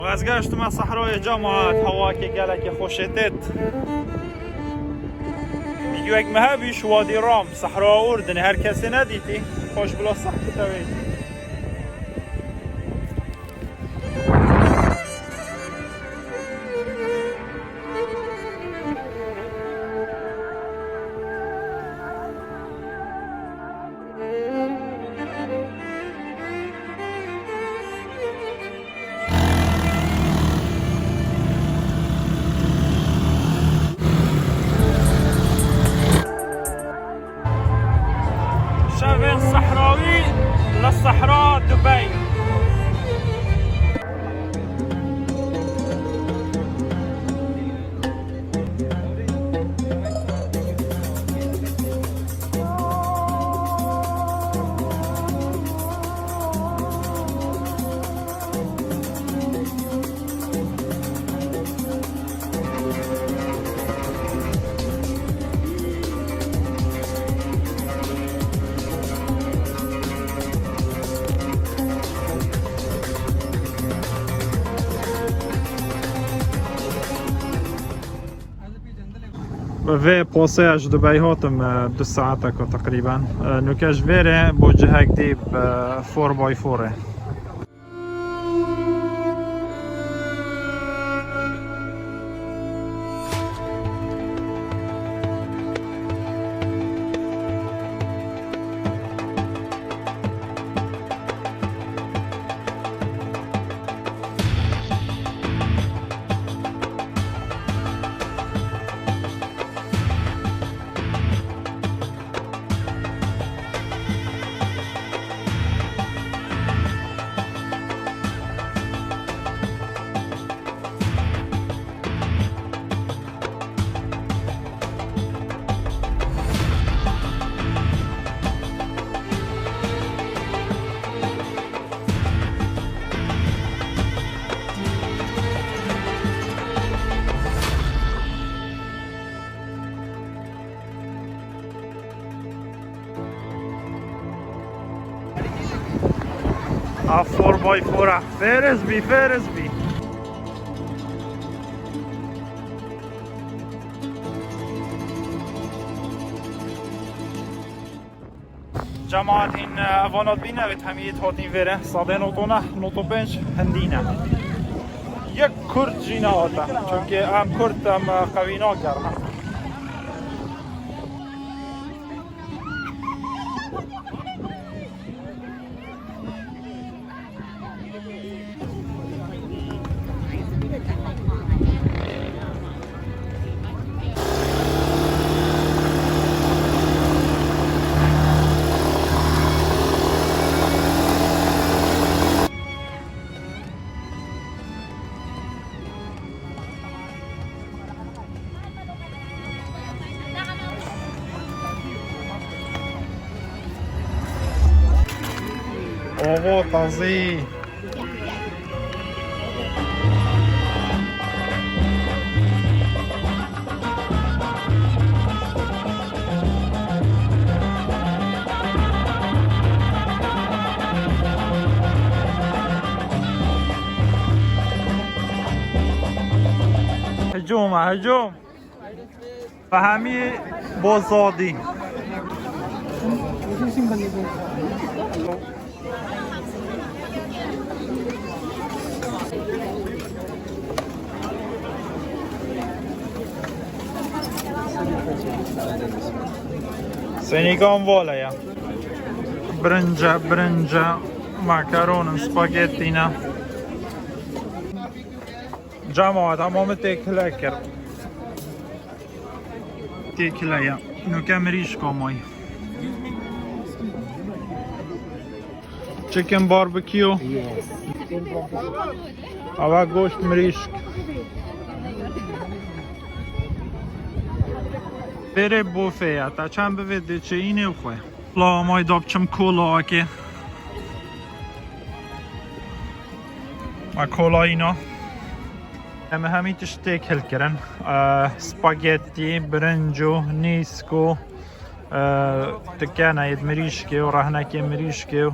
از گشتم از صحرای جماعت هوا که گلک خوشتت میگو یک مهبیش وادی رام صحراء اردن هر کسی ندیدی خوش بلا صحبت توید صحراوي للصحراء دبي في بوساج دبي هاتم 2 ساعات تقريبا نوكاش فيري بوجهك ديب 4x4 4x4 فرزبي جماعت این اوانات بینه و تمیید هاتین وره ساده نوتو پنج هندینه یک کرد جینه هاتا چون که هم کرد هم قوینا گرمه اوه تازه هجوم و همی بازادی سنيكون فولا برنجا ماكارون سباجيتينا جماعة تمام تاكل تاكل نو كامريش كوماي chicken barbecue هوا گوشت مریشک بره بوفه تا چند بویده چه اینه خواه لا مای دابچم کولا که ما کولا اینا همه همی تشتیک هل کرن سپاگیتی برنجو نیسکو تکانه ید مریشکی و رهنکی مریشکی